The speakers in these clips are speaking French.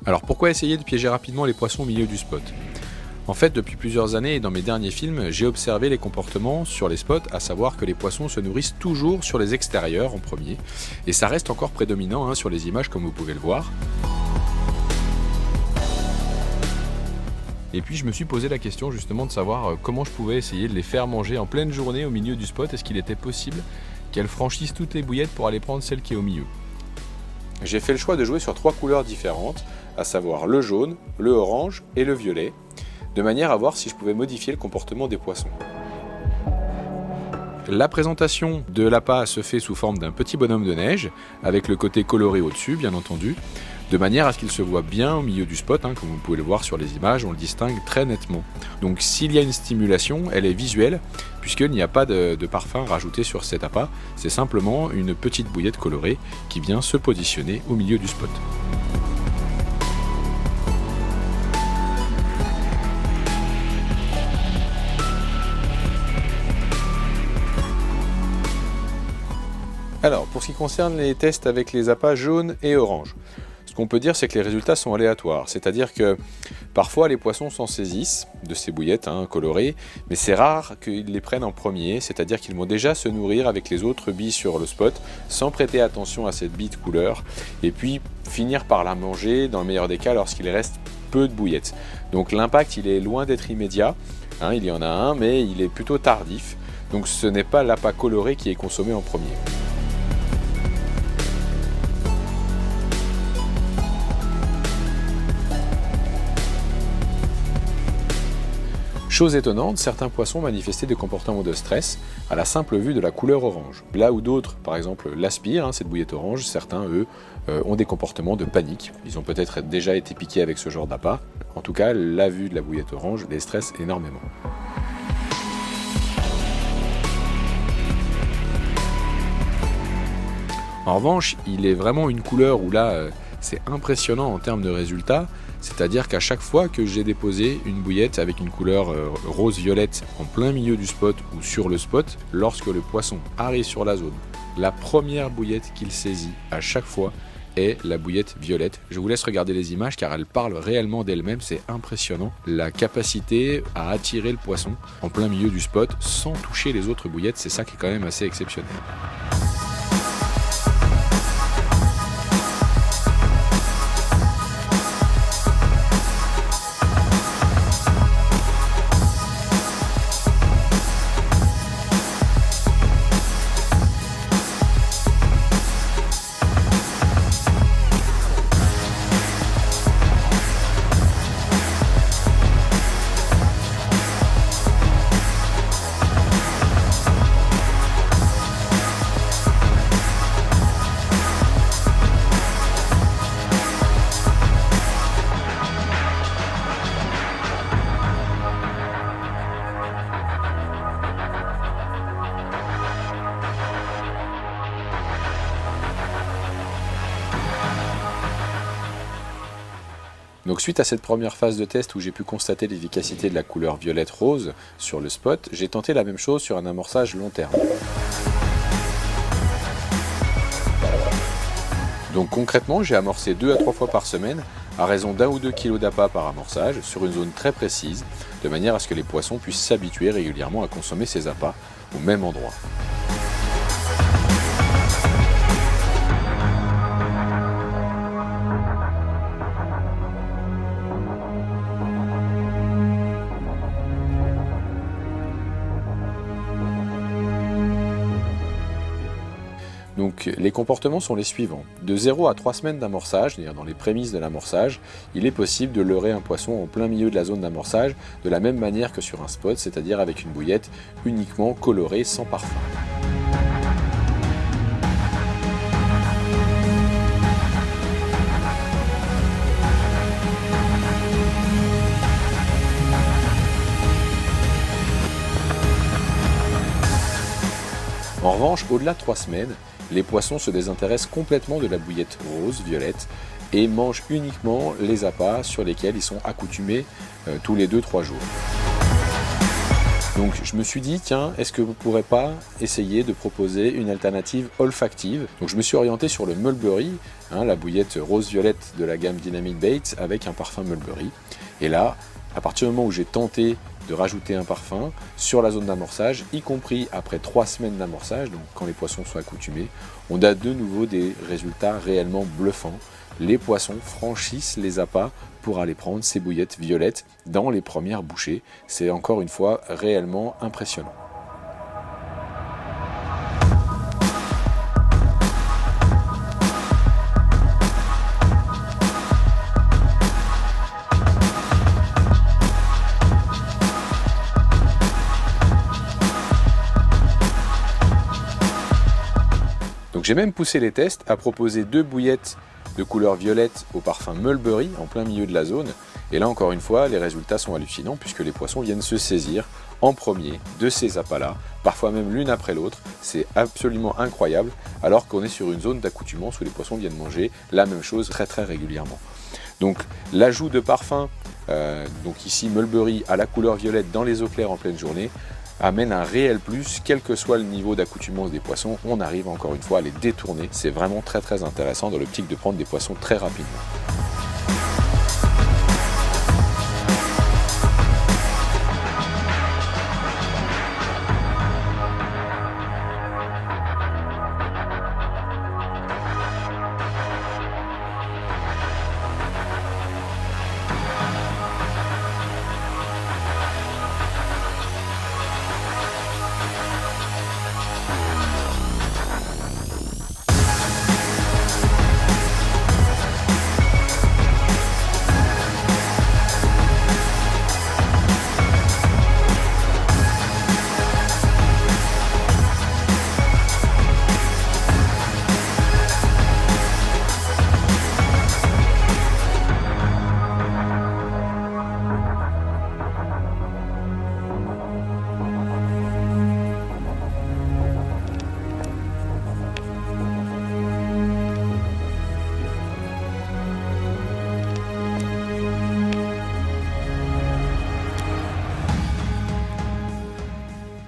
Alors pourquoi essayer de piéger rapidement les poissons au milieu du spot? En fait, depuis plusieurs années et dans mes derniers films, j'ai observé les comportements sur les spots, à savoir que les poissons se nourrissent toujours sur les extérieurs en premier, et ça reste encore prédominant sur les images comme vous pouvez le voir. Et puis je me suis posé la question justement de savoir comment je pouvais essayer de les faire manger en pleine journée au milieu du spot. Est-ce qu'il était possible qu'elles franchissent toutes les bouillettes pour aller prendre celle qui est au milieu? J'ai fait le choix de jouer sur 3 couleurs différentes, à savoir le jaune, le orange et le violet, de manière à voir si je pouvais modifier le comportement des poissons. La présentation de l'appât se fait sous forme d'un petit bonhomme de neige, avec le côté coloré au-dessus bien entendu, de manière à ce qu'il se voit bien au milieu du spot, comme vous pouvez le voir sur les images, on le distingue très nettement. Donc s'il y a une stimulation, elle est visuelle, puisqu'il n'y a pas de parfum rajouté sur cet appât, c'est simplement une petite bouillette colorée qui vient se positionner au milieu du spot. Alors, pour ce qui concerne les tests avec les appâts jaunes et orange, ce qu'on peut dire, c'est que les résultats sont aléatoires. C'est-à-dire que parfois les poissons s'en saisissent de ces bouillettes colorées, mais c'est rare qu'ils les prennent en premier, c'est-à-dire qu'ils vont déjà se nourrir avec les autres billes sur le spot, sans prêter attention à cette bille de couleur, et puis finir par la manger, dans le meilleur des cas, lorsqu'il reste peu de bouillettes. Donc l'impact, il est loin d'être immédiat, il y en a un, mais il est plutôt tardif, donc ce n'est pas l'appât coloré qui est consommé en premier. Chose étonnante, certains poissons manifestaient des comportements de stress à la simple vue de la couleur orange. Là où d'autres, par exemple, l'aspirent, cette bouillette orange, certains, eux, ont des comportements de panique. Ils ont peut-être déjà été piqués avec ce genre d'appât. En tout cas, la vue de la bouillette orange les stresse énormément. En revanche, il est vraiment une couleur où là, c'est impressionnant en termes de résultats. C'est-à-dire qu'à chaque fois que j'ai déposé une bouillette avec une couleur rose-violette en plein milieu du spot ou sur le spot, lorsque le poisson arrive sur la zone, la première bouillette qu'il saisit à chaque fois est la bouillette violette. Je vous laisse regarder les images car elles parlent réellement d'elles-mêmes, c'est impressionnant. La capacité à attirer le poisson en plein milieu du spot sans toucher les autres bouillettes, c'est ça qui est quand même assez exceptionnel. Donc suite à cette première phase de test où j'ai pu constater l'efficacité de la couleur violette-rose sur le spot, j'ai tenté la même chose sur un amorçage long terme. Donc concrètement, j'ai amorcé 2 à 3 fois par semaine à raison d'1 ou 2 kg d'appât par amorçage sur une zone très précise, de manière à ce que les poissons puissent s'habituer régulièrement à consommer ces appâts au même endroit. Donc les comportements sont les suivants. De 0 à 3 semaines d'amorçage, c'est-à-dire dans les prémices de l'amorçage, il est possible de leurrer un poisson en plein milieu de la zone d'amorçage de la même manière que sur un spot, c'est-à-dire avec une bouillette uniquement colorée sans parfum. En revanche, au-delà de 3 semaines, les poissons se désintéressent complètement de la bouillette rose-violette et mangent uniquement les appâts sur lesquels ils sont accoutumés tous les 2-3 jours. Donc je me suis dit, tiens, est-ce que vous ne pourrez pas essayer de proposer une alternative olfactive? Donc je me suis orienté sur le Mulberry, la bouillette rose-violette de la gamme Dynamite Baits avec un parfum Mulberry. Et là, à partir du moment où j'ai tenté de rajouter un parfum sur la zone d'amorçage, y compris après 3 semaines d'amorçage, donc quand les poissons sont accoutumés, on a de nouveau des résultats réellement bluffants. Les poissons franchissent les appâts pour aller prendre ces bouillettes violettes dans les premières bouchées. C'est encore une fois réellement impressionnant. Donc j'ai même poussé les tests à proposer 2 bouillettes de couleur violette au parfum Mulberry en plein milieu de la zone. Et là encore une fois, les résultats sont hallucinants puisque les poissons viennent se saisir en premier de ces appâts-là, parfois même l'une après l'autre. C'est absolument incroyable alors qu'on est sur une zone d'accoutumance où les poissons viennent manger la même chose très régulièrement. Donc l'ajout de parfum, donc ici Mulberry à la couleur violette dans les eaux claires en pleine journée, amène un réel plus, quel que soit le niveau d'accoutumance des poissons, on arrive encore une fois à les détourner. C'est vraiment très intéressant dans l'optique de prendre des poissons très rapidement.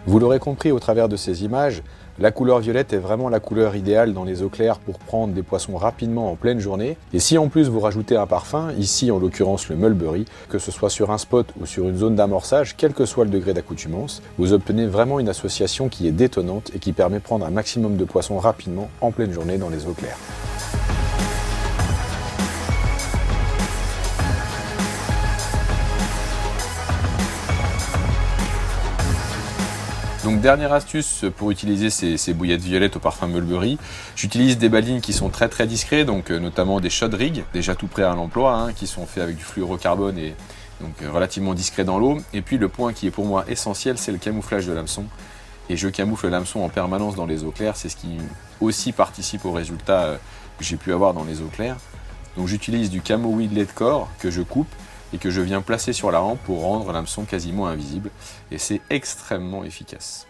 Vous l'aurez compris au travers de ces images, la couleur violette est vraiment la couleur idéale dans les eaux claires pour prendre des poissons rapidement en pleine journée. Et si en plus vous rajoutez un parfum, ici en l'occurrence le Mulberry, que ce soit sur un spot ou sur une zone d'amorçage, quel que soit le degré d'accoutumance, vous obtenez vraiment une association qui est détonnante et qui permet de prendre un maximum de poissons rapidement en pleine journée dans les eaux claires. Donc dernière astuce pour utiliser ces bouillettes violettes au parfum Mulberry, j'utilise des balines qui sont très discrets, donc notamment des shot rigs, déjà tout prêts à l'emploi, qui sont faits avec du fluorocarbone et donc relativement discrets dans l'eau. Et puis le point qui est pour moi essentiel, c'est le camouflage de l'hameçon. Et je camoufle l'hameçon en permanence dans les eaux claires, c'est ce qui aussi participe au résultat que j'ai pu avoir dans les eaux claires. Donc j'utilise du camo weedlet de corps que je coupe et que je viens placer sur la rampe pour rendre l'hameçon quasiment invisible. Et c'est extrêmement efficace.